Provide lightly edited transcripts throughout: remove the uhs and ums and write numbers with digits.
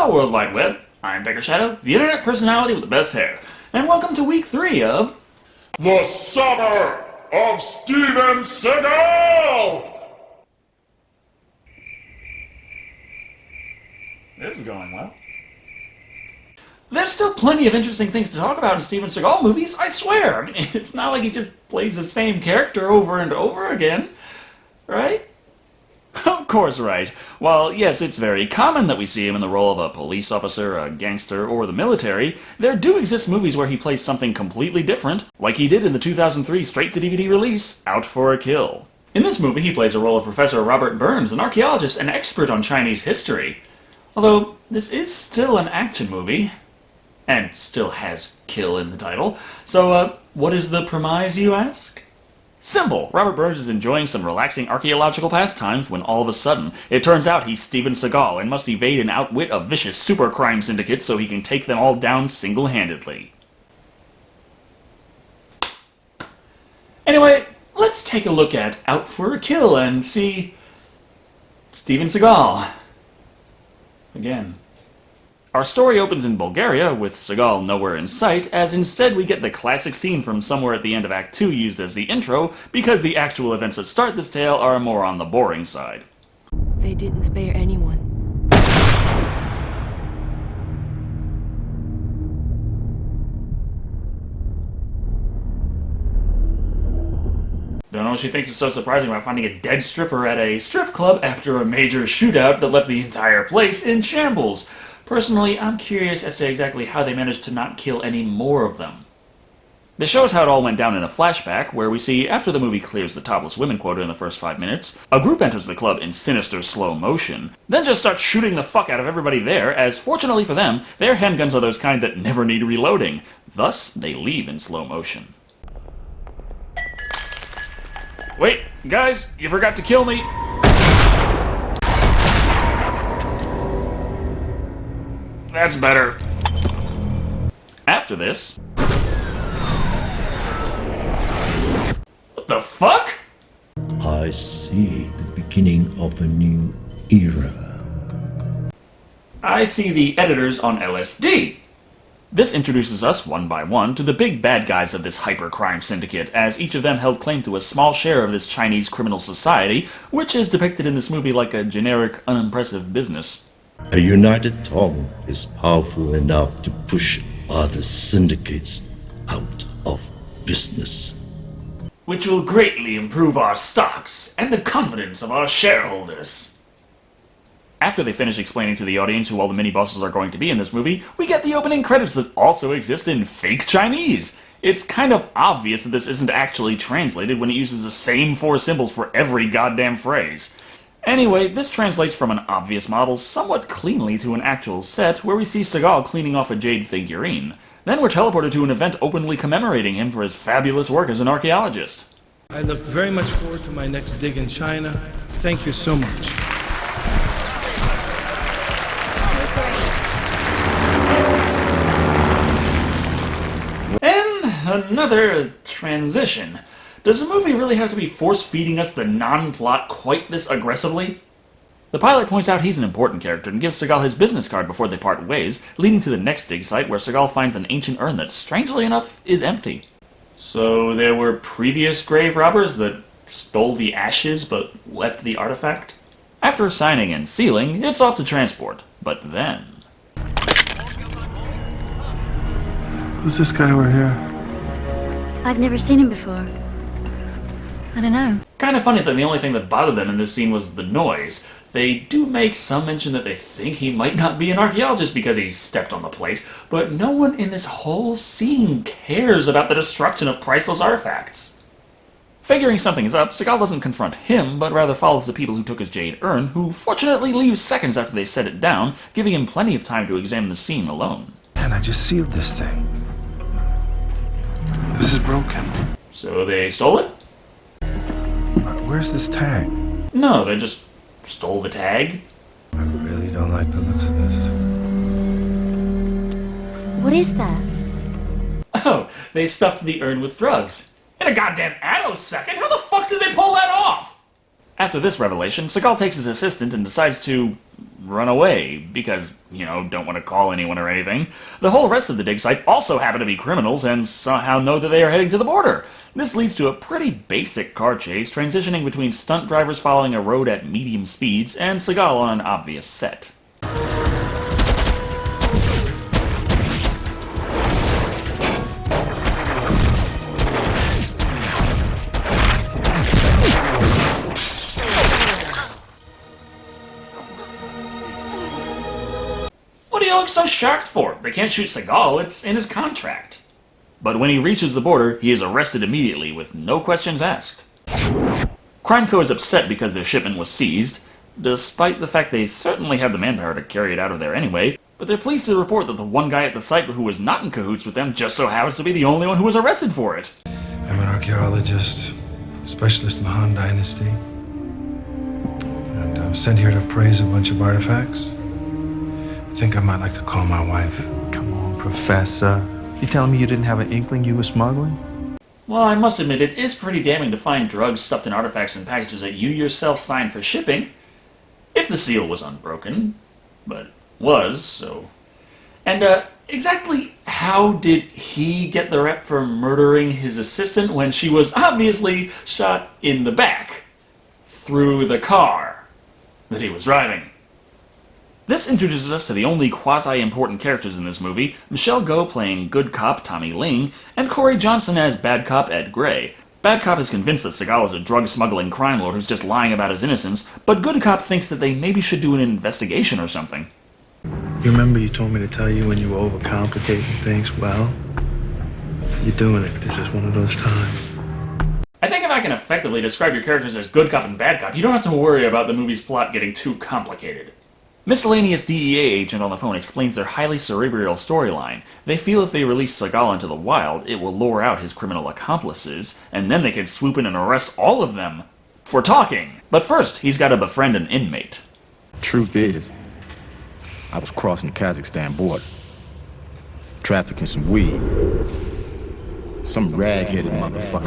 Hello, World Wide Web. I'm Dr. Shado, the internet personality with the best hair, and welcome to week 3 of The Summer of Steven Seagal! This is going well. There's still plenty of interesting things to talk about in Steven Seagal movies, I swear. I mean, it's not like he just plays the same character over and over again, right? Of course, right. While, yes, it's very common that we see him in the role of a police officer, a gangster, or the military, there do exist movies where he plays something completely different, like he did in the 2003 straight-to-DVD release, Out for a Kill. In this movie, he plays the role of Professor Robert Burns, an archaeologist and expert on Chinese history. Although, this is still an action movie, and still has kill in the title, so, what is the premise, you ask? Simple. Robert Burns is enjoying some relaxing archaeological pastimes when all of a sudden, it turns out he's Steven Seagal and must evade and outwit a vicious super crime syndicate so he can take them all down single-handedly. Anyway, let's take a look at Out for a Kill and see Steven Seagal. Again. Our story opens in Bulgaria, with Seagal nowhere in sight, as instead we get the classic scene from somewhere at the end of Act 2 used as the intro, because the actual events that start this tale are more on the boring side. They didn't spare anyone. Don't know what she thinks is so surprising about finding a dead stripper at a strip club after a major shootout that left the entire place in shambles. Personally, I'm curious as to exactly how they managed to not kill any more of them. This shows how it all went down in a flashback, where we see, after the movie clears the topless women quota in the first 5 minutes, a group enters the club in sinister slow motion, then just starts shooting the fuck out of everybody there, as fortunately for them, their handguns are those kind that never need reloading. Thus, they leave in slow motion. Wait, guys, you forgot to kill me! That's better. After this... What the fuck? I see the beginning of a new era. I see the editors on LSD. This introduces us, one by one, to the big bad guys of this hyper-crime syndicate, as each of them held claim to a small share of this Chinese criminal society, which is depicted in this movie like a generic, unimpressive business. A united tongue is powerful enough to push other syndicates out of business. Which will greatly improve our stocks and the confidence of our shareholders. After they finish explaining to the audience who all the mini-bosses are going to be in this movie, we get the opening credits that also exist in fake Chinese. It's kind of obvious that this isn't actually translated when it uses the same 4 symbols for every goddamn phrase. Anyway, this translates from an obvious model somewhat cleanly to an actual set, where we see Seagal cleaning off a jade figurine. Then we're teleported to an event openly commemorating him for his fabulous work as an archaeologist. I look very much forward to my next dig in China. Thank you so much. And another transition. Does a movie really have to be force-feeding us the non-plot quite this aggressively? The pilot points out he's an important character and gives Seagal his business card before they part ways, leading to the next dig site where Seagal finds an ancient urn that, strangely enough, is empty. So there were previous grave robbers that stole the ashes but left the artifact? After signing and sealing, it's off to transport. But then... Who's this guy over here? I've never seen him before. I don't know. Kind of funny that the only thing that bothered them in this scene was the noise. They do make some mention that they think he might not be an archaeologist because he stepped on the plate, but no one in this whole scene cares about the destruction of priceless artifacts. Figuring something is up, Seagal doesn't confront him, but rather follows the people who took his jade urn, who fortunately leave seconds after they set it down, giving him plenty of time to examine the scene alone. Man, I just sealed this thing. This is broken. So they stole it? Where's this tag? No, they just stole the tag. I really don't like the looks of this. What is that? Oh, they stuffed the urn with drugs. In a goddamn attosecond? How the fuck did they pull that off? After this revelation, Seagal takes his assistant and decides to run away, because, don't want to call anyone or anything. The whole rest of the dig site also happen to be criminals and somehow know that they are heading to the border. This leads to a pretty basic car chase, transitioning between stunt drivers following a road at medium speeds and Seagal on an obvious set. What do you look so shocked for? They can't shoot Seagal, it's in his contract. But when he reaches the border, he is arrested immediately with no questions asked. Crime Co. is upset because their shipment was seized, despite the fact they certainly had the manpower to carry it out of there anyway, but they're pleased to report that the one guy at the site who was not in cahoots with them just so happens to be the only one who was arrested for it. I'm an archaeologist, specialist in the Han Dynasty, and I'm sent here to appraise a bunch of artifacts. I think I might like to call my wife. Come on, Professor. You telling me you didn't have an inkling you were smuggling? Well, I must admit, it is pretty damning to find drugs stuffed in artifacts and packages that you yourself signed for shipping. If the seal was unbroken. But was, so... And, exactly how did he get the rep for murdering his assistant when she was obviously shot in the back? Through the car that he was driving. This introduces us to the only quasi-important characters in this movie, Michelle Yeoh playing good cop Tommy Ling, and Corey Johnson as bad cop Ed Gray. Bad cop is convinced that Seagal is a drug-smuggling crime lord who's just lying about his innocence, but good cop thinks that they maybe should do an investigation or something. You remember you told me to tell you when you were overcomplicating things? Well, you're doing it. This is one of those times. I think if I can effectively describe your characters as good cop and bad cop, you don't have to worry about the movie's plot getting too complicated. Miscellaneous DEA agent on the phone explains their highly cerebral storyline. They feel if they release Seagal into the wild, it will lure out his criminal accomplices, and then they can swoop in and arrest all of them for talking. But first, he's got to befriend an inmate. Truth is, I was crossing the Kazakhstan border, trafficking some weed. Some rag-headed motherfucker.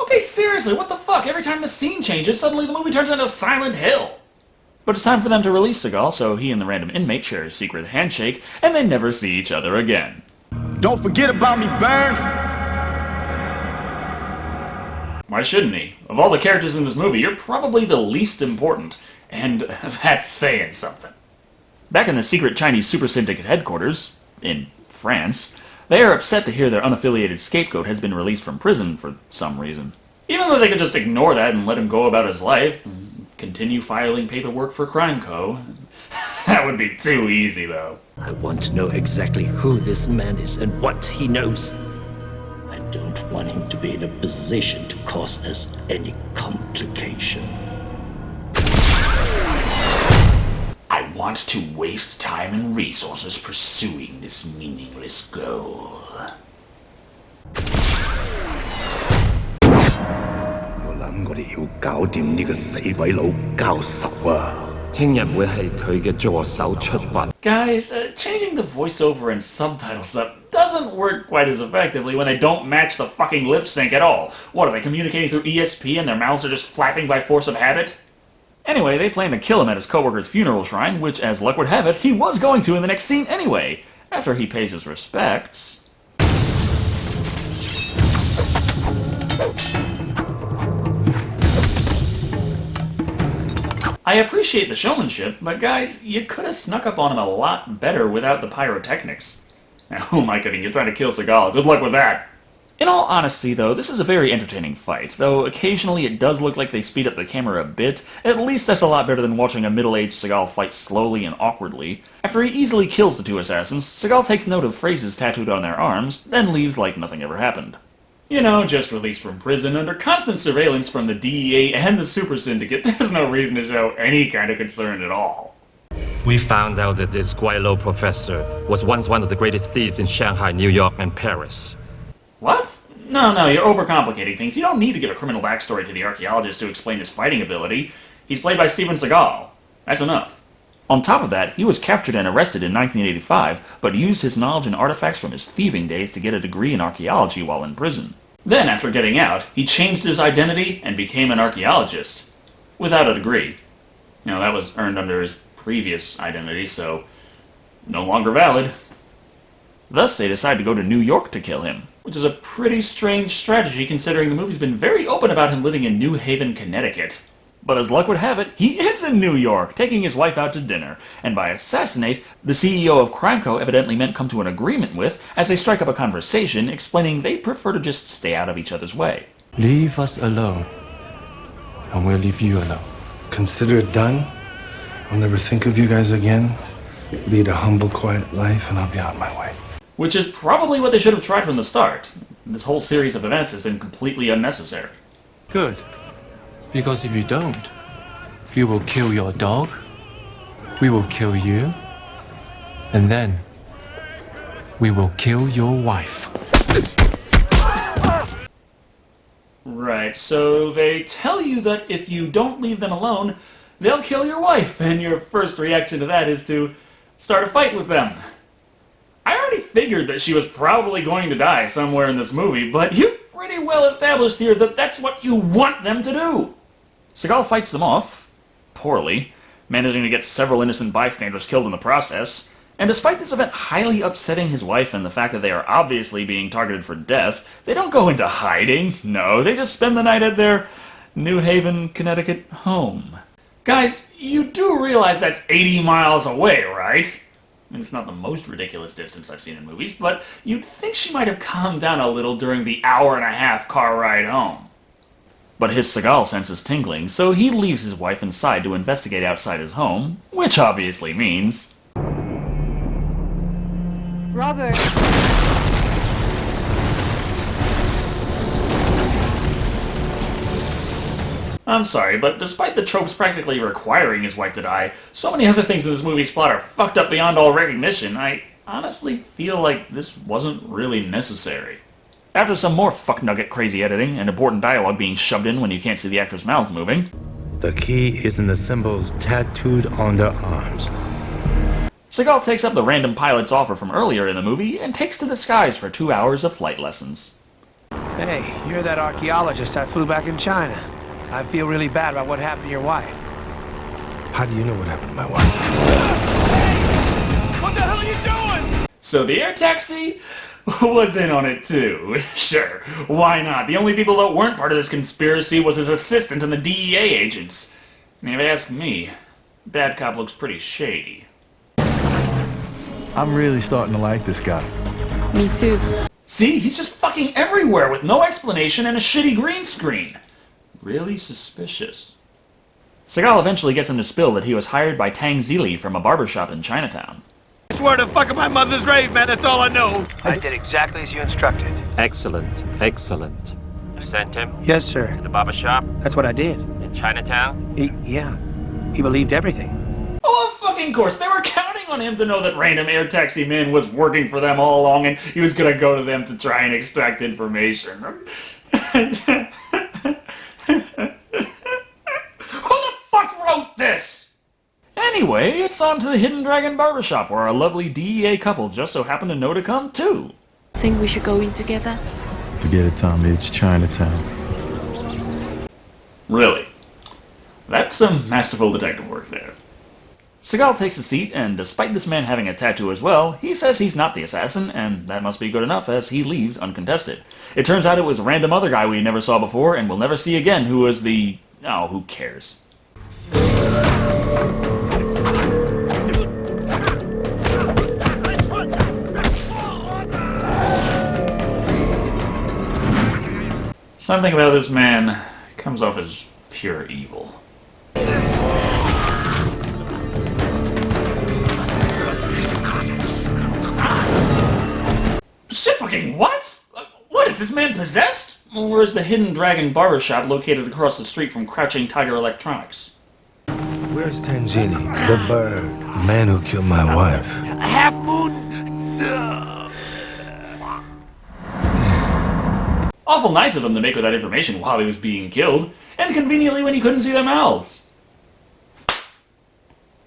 Okay, seriously, what the fuck? Every time the scene changes, suddenly the movie turns into Silent Hill. But it's time for them to release Seagal, so he and the random inmate share a secret handshake, and they never see each other again. Don't forget about me, Burns! Why shouldn't he? Of all the characters in this movie, you're probably the least important, and that's saying something. Back in the secret Chinese super-syndicate headquarters, in France, they are upset to hear their unaffiliated scapegoat has been released from prison for some reason. Even though they could just ignore that and let him go about his life, continue filing paperwork for Crime Co. That would be too easy, though. I want to know exactly who this man is and what he knows. I don't want him to be in a position to cause us any complication. I want to waste time and resources pursuing this meaningless goal. 我諗我哋要搞掂呢個死鬼佬教授啊！ 聽日會係佢嘅助手出發。 Guys, changing the voiceover and subtitles up doesn't work quite as effectively when they don't match the fucking lip sync at all. What, are they communicating through ESP and their mouths are just flapping by force of habit? Anyway, they plan to kill him at his coworker's funeral shrine, which, as luck would have it, he was going to in the next scene anyway, after he pays his respects. I appreciate the showmanship, but guys, you could have snuck up on him a lot better without the pyrotechnics. Now, who am I kidding? You're trying to kill Seagal. Good luck with that. In all honesty, though, this is a very entertaining fight, though occasionally it does look like they speed up the camera a bit. At least that's a lot better than watching a middle-aged Seagal fight slowly and awkwardly. After he easily kills the two assassins, Seagal takes note of phrases tattooed on their arms, then leaves like nothing ever happened. You know, just released from prison under constant surveillance from the DEA and the super-syndicate, there's no reason to show any kind of concern at all. We found out that this Guaylo professor was once one of the greatest thieves in Shanghai, New York, and Paris. What? No, you're overcomplicating things. You don't need to give a criminal backstory to the archaeologist to explain his fighting ability. He's played by Steven Seagal. That's enough. On top of that, he was captured and arrested in 1985, but used his knowledge and artifacts from his thieving days to get a degree in archaeology while in prison. Then, after getting out, he changed his identity and became an archaeologist. Without a degree. You know, that was earned under his previous identity, so no longer valid. Thus, they decide to go to New York to kill him, which is a pretty strange strategy considering the movie's been very open about him living in New Haven, Connecticut. But as luck would have it, he is in New York, taking his wife out to dinner, and by assassinate, the CEO of Crimeco evidently meant come to an agreement with, as they strike up a conversation explaining they prefer to just stay out of each other's way. Leave us alone, and we'll leave you alone. Consider it done. I'll never think of you guys again. Lead a humble, quiet life, and I'll be on my way. Which is probably what they should have tried from the start. This whole series of events has been completely unnecessary. Good. Because if you don't, we will kill your dog, we will kill you, and then we will kill your wife. Right, so they tell you that if you don't leave them alone, they'll kill your wife, and your first reaction to that is to start a fight with them. I already figured that she was probably going to die somewhere in this movie, but you've pretty well established here that that's what you want them to do. Seagal fights them off, poorly, managing to get several innocent bystanders killed in the process, and despite this event highly upsetting his wife and the fact that they are obviously being targeted for death, they don't go into hiding. No, they just spend the night at their New Haven, Connecticut home. Guys, you do realize that's 80 miles away, right? I mean, it's not the most ridiculous distance I've seen in movies, but you'd think she might have calmed down a little during the hour-and-a-half car ride home. But his Seagal sense is tingling, so he leaves his wife inside to investigate outside his home, which obviously means... Robert! I'm sorry, but despite the tropes practically requiring his wife to die, so many other things in this movie's plot are fucked up beyond all recognition, I honestly feel like this wasn't really necessary. After some more fuck-nugget crazy editing and important dialogue being shoved in when you can't see the actors' mouths moving... The key is in the symbols tattooed on their arms. Seagal takes up the random pilot's offer from earlier in the movie and takes to the skies for 2 hours of flight lessons. Hey, you're that archaeologist I flew back in China. I feel really bad about what happened to your wife. How do you know what happened to my wife? Hey! What the hell are you doing? So the air taxi was in on it too. Sure, why not? The only people that weren't part of this conspiracy was his assistant and the DEA agents. And if you ask me, Bad Cop looks pretty shady. I'm really starting to like this guy. Me too. See, he's just fucking everywhere with no explanation and a shitty green screen. Really suspicious. Seagal eventually gets him to spill that he was hired by Tang Zili from a barbershop in Chinatown. I swear to fucking my mother's grave, man, that's all I know. I did exactly as you instructed. Excellent, excellent. You sent him Yes, sir. to the barber shop That's what I did. in Chinatown? Yeah. He believed everything. Oh, of fucking course, they were counting on him to know that random air taxi man was working for them all along and he was gonna go to them to try and extract information. Who the fuck wrote this? Anyway, it's on to the Hidden Dragon Barbershop, where our lovely DEA couple just so happened to know to come, too. Think we should go in together? Forget it, Tommy. It's Chinatown. Really? That's some masterful detective work there. Seagal takes a seat, and despite this man having a tattoo as well, he says he's not the assassin, and that must be good enough as he leaves uncontested. It turns out it was a random other guy we never saw before and will never see again who was the... oh, who cares? Something about this man comes off as pure evil. Shit fucking what? What, is this man possessed? Or is the Hidden Dragon Barbershop located across the street from Crouching Tiger Electronics? Where's Tangini, the bird, the man who killed my wife? Half Moon? Awful nice of him to make with that information while he was being killed, and conveniently when he couldn't see their mouths.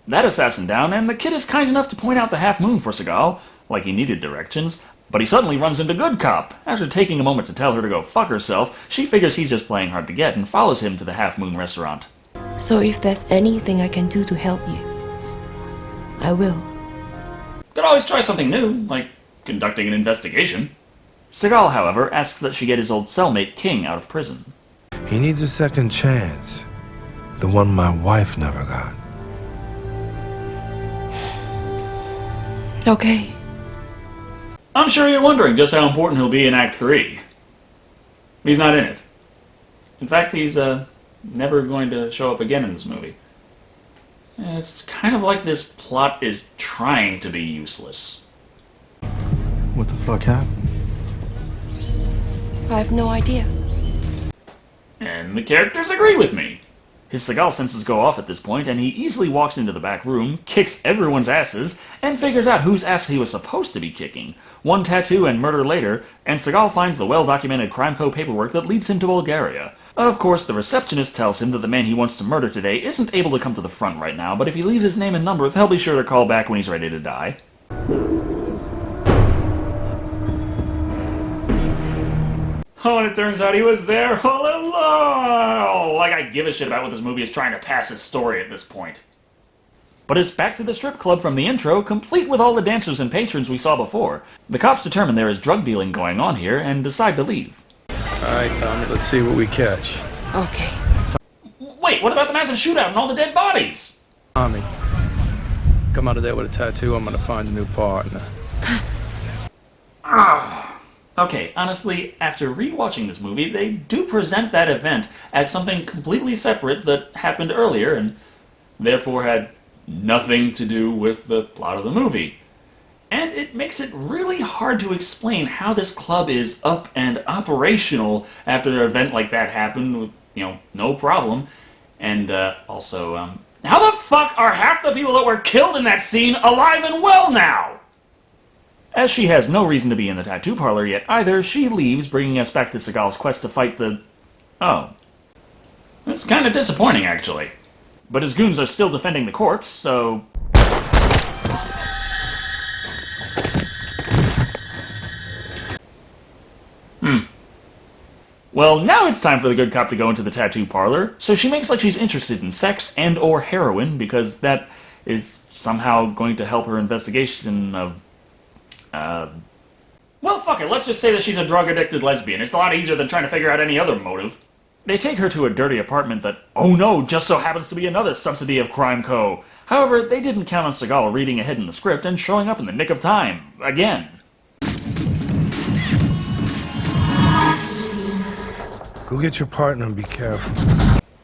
That assassin down, and the kid is kind enough to point out the Half Moon for Seagal, like he needed directions, but he suddenly runs into Good Cop. After taking a moment to tell her to go fuck herself, she figures he's just playing hard to get and follows him to the Half Moon restaurant. So if there's anything I can do to help you, I will. Could always try something new, like conducting an investigation. Seagal, however, asks that she get his old cellmate King out of prison. He needs a second chance. The one my wife never got. Okay. I'm sure you're wondering just how important he'll be in Act 3. He's not in it. In fact, he's never going to show up again in this movie. It's kind of like this plot is trying to be useless. What the fuck happened? I have no idea. And the characters agree with me. His Seagal senses go off at this point, and he easily walks into the back room, kicks everyone's asses, and figures out whose ass he was supposed to be kicking. One tattoo and murder later, and Seagal finds the well-documented crime code paperwork that leads him to Bulgaria. Of course, the receptionist tells him that the man he wants to murder today isn't able to come to the front right now, but if he leaves his name and number, they'll be sure to call back when he's ready to die. Oh, and it turns out he was there all along! Like I give a shit about what this movie is trying to pass its story at this point. But it's back to the strip club from the intro, complete with all the dancers and patrons we saw before. The cops determine there is drug dealing going on here and decide to leave. Alright, Tommy, let's see what we catch. Okay. Wait, what about the massive shootout and all the dead bodies? Tommy, come out of there with a tattoo, I'm gonna find a new partner. Okay, honestly, after rewatching this movie, they do present that event as something completely separate that happened earlier and therefore had nothing to do with the plot of the movie. And it makes it really hard to explain how this club is up and operational after an event like that happened with, no problem. And also, how the fuck are half the people that were killed in that scene alive and well now? As she has no reason to be in the tattoo parlor yet either, she leaves, bringing us back to Seagal's quest to fight the... Oh. It's kind of disappointing, actually. But his goons are still defending the corpse, so... Well, now it's time for the good cop to go into the tattoo parlor, so she makes like she's interested in sex and or heroin, because that is somehow going to help her investigation of... Well, fuck it, let's just say that she's a drug-addicted lesbian. It's a lot easier than trying to figure out any other motive. They take her to a dirty apartment that, oh no, just so happens to be another subsidy of Crime Co. However, they didn't count on Seagal reading ahead in the script and showing up in the nick of time. Again. Go get your partner and be careful.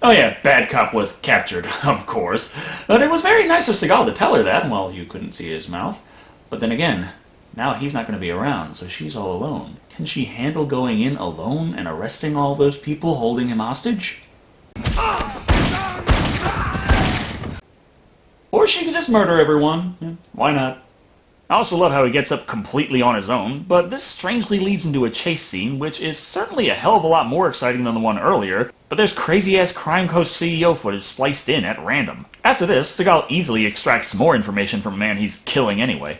Oh yeah, bad cop was captured, of course. But it was very nice of Seagal to tell her that while you couldn't see his mouth. But then again, now he's not going to be around, so she's all alone. Can she handle going in alone and arresting all those people holding him hostage? Or she could just murder everyone. Yeah, why not? I also love how he gets up completely on his own, but this strangely leads into a chase scene, which is certainly a hell of a lot more exciting than the one earlier, but there's crazy-ass Crime Coast CEO footage spliced in at random. After this, Seagal easily extracts more information from a man he's killing anyway.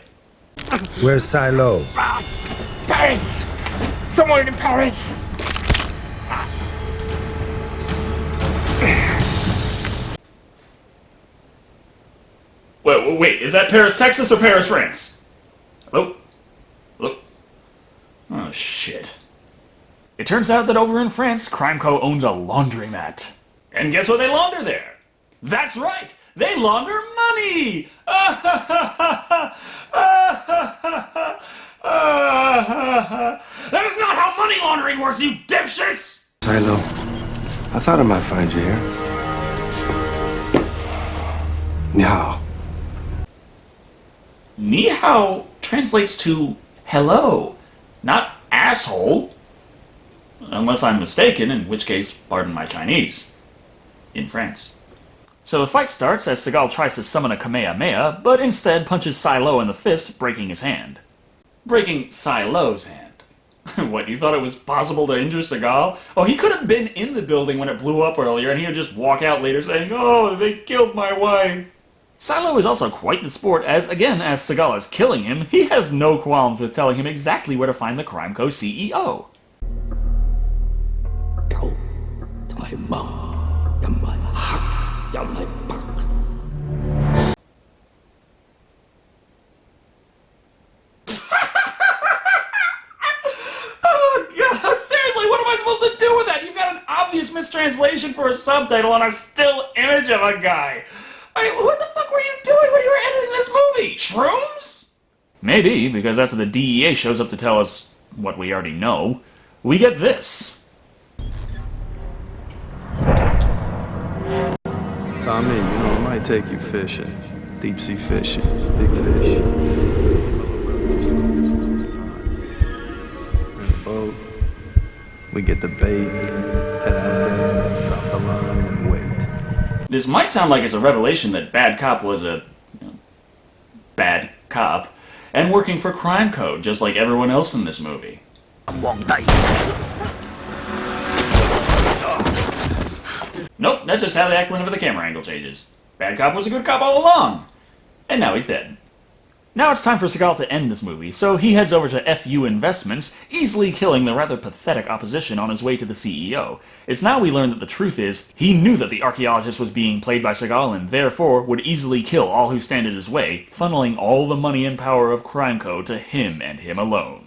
Where's Silo? Paris! Somewhere in Paris! Wait, is that Paris, Texas or Paris, France? Hello? Hello? Oh, shit. It turns out that over in France, Crime Co. owns a laundromat. And guess what they launder there? That's right! They launder money! That is not how money laundering works, you dipshits! Silo, I thought I might find you here. Ni hao. Ni hao translates to hello, not asshole. Unless I'm mistaken, in which case, pardon my Chinese. In France. So the fight starts as Seagal tries to summon a Kamehameha, but instead punches Silo in the fist, breaking his hand. Breaking Silo's hand. What, you thought it was possible to injure Seagal? Oh, he could have been in the building when it blew up earlier, and he would just walk out later saying, "Oh, they killed my wife." Silo is also quite the sport, as again, as Seagal is killing him, he has no qualms with telling him exactly where to find the Crime Co. CEO. My mom and my heart. Oh god, seriously, what am I supposed to do with that? You've got an obvious mistranslation for a subtitle on a still image of a guy. I mean, what the fuck were you doing when you were editing this movie? Shrooms? Maybe, because after the DEA shows up to tell us what we already know, we get this. Tommy, you know, it might take you fishing. Deep sea fishing. Big fish. In the boat. We get the bait, head out there, drop the line, and wait. This might sound like it's a revelation that Bad Cop was a bad cop and working for Crime Code, just like everyone else in this movie. Nope, that's just how they act whenever the camera angle changes. Bad Cop was a good cop all along. And now he's dead. Now it's time for Seagal to end this movie, so he heads over to FU Investments, easily killing the rather pathetic opposition on his way to the CEO. It's now we learn that the truth is, he knew that the archaeologist was being played by Seagal and therefore would easily kill all who stand in his way, funneling all the money and power of Crime Code to him and him alone.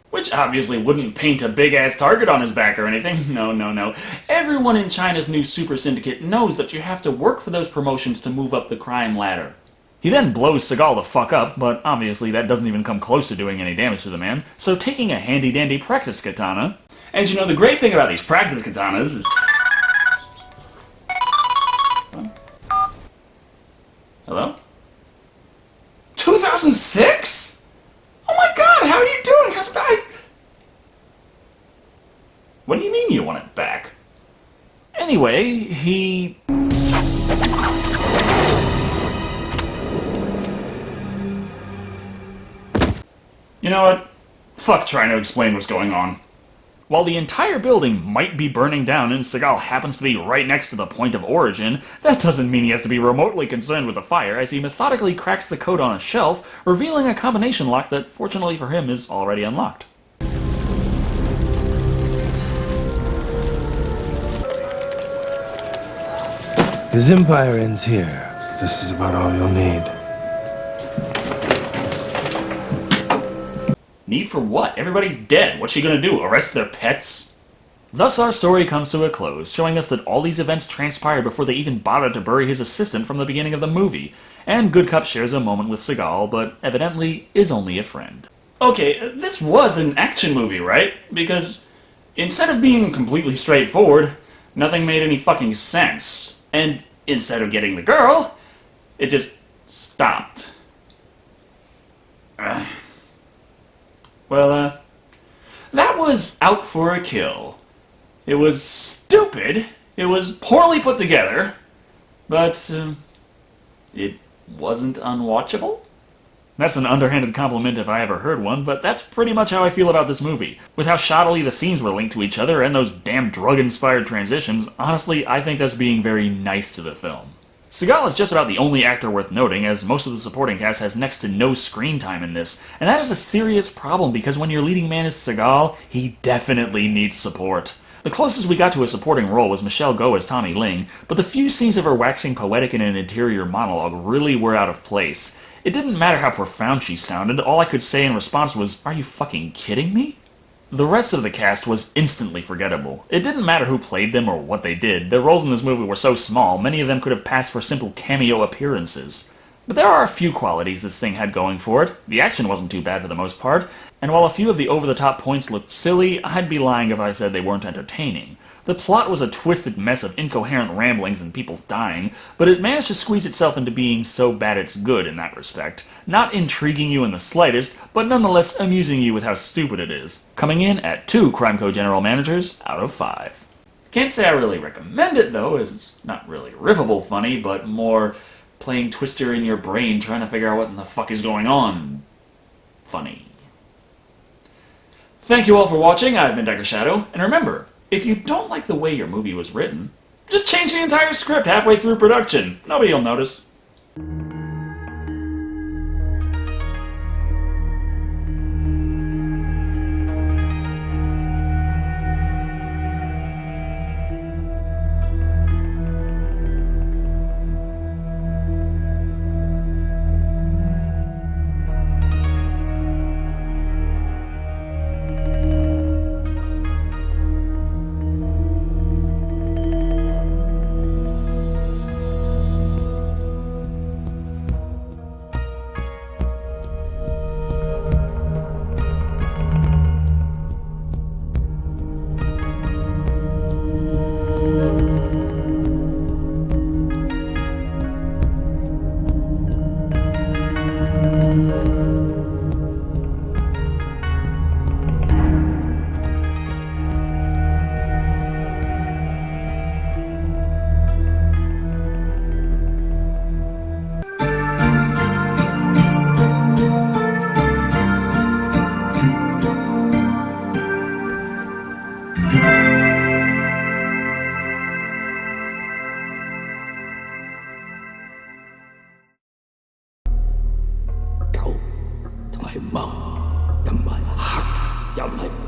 Which obviously wouldn't paint a big-ass target on his back or anything. No. Everyone in China's new super-syndicate knows that you have to work for those promotions to move up the crime ladder. He then blows Seagal the fuck up, but obviously that doesn't even come close to doing any damage to the man, so taking a handy-dandy practice katana... And you know, the great thing about these practice katanas is... Hello? 2006?! Oh my god, how are you doing? What do you mean you want it back? Anyway, he... You know what? Fuck trying to explain what's going on. While the entire building might be burning down and Seagal happens to be right next to the point of origin, that doesn't mean he has to be remotely concerned with the fire as he methodically cracks the code on a shelf, revealing a combination lock that, fortunately for him, is already unlocked. His empire ends here. This is about all you'll need. Need for what? Everybody's dead. What's she gonna do? Arrest their pets? Thus our story comes to a close, showing us that all these events transpired before they even bothered to bury his assistant from the beginning of the movie. And Good Cop shares a moment with Seagal, but evidently is only a friend. Okay, this was an action movie, right? Because instead of being completely straightforward, nothing made any fucking sense. And instead of getting the girl, it just stopped. Well, that was Out for a Kill. It was stupid, it was poorly put together, but it wasn't unwatchable? That's an underhanded compliment if I ever heard one, but that's pretty much how I feel about this movie. With how shoddily the scenes were linked to each other and those damn drug-inspired transitions, honestly, I think that's being very nice to the film. Seagal is just about the only actor worth noting, as most of the supporting cast has next to no screen time in this, and that is a serious problem because when your leading man is Seagal, he definitely needs support. The closest we got to a supporting role was Michelle Go as Tommy Ling, but the few scenes of her waxing poetic in an interior monologue really were out of place. It didn't matter how profound she sounded, all I could say in response was, "Are you fucking kidding me?" The rest of the cast was instantly forgettable. It didn't matter who played them or what they did. Their roles in this movie were so small, many of them could have passed for simple cameo appearances. But there are a few qualities this thing had going for it. The action wasn't too bad for the most part, and while a few of the over-the-top points looked silly, I'd be lying if I said they weren't entertaining. The plot was a twisted mess of incoherent ramblings and people dying, but it managed to squeeze itself into being so bad it's good in that respect. Not intriguing you in the slightest, but nonetheless amusing you with how stupid it is. Coming in at 2 Crime Code General Managers out of 5. Can't say I really recommend it though, as it's not really riffable funny, but more playing Twister in your brain trying to figure out what in the fuck is going on. Funny. Thank you all for watching, I've been Dr. Shado, and remember, if you don't like the way your movie was written, just change the entire script halfway through production. Nobody will notice. my mouth, in my heart, in my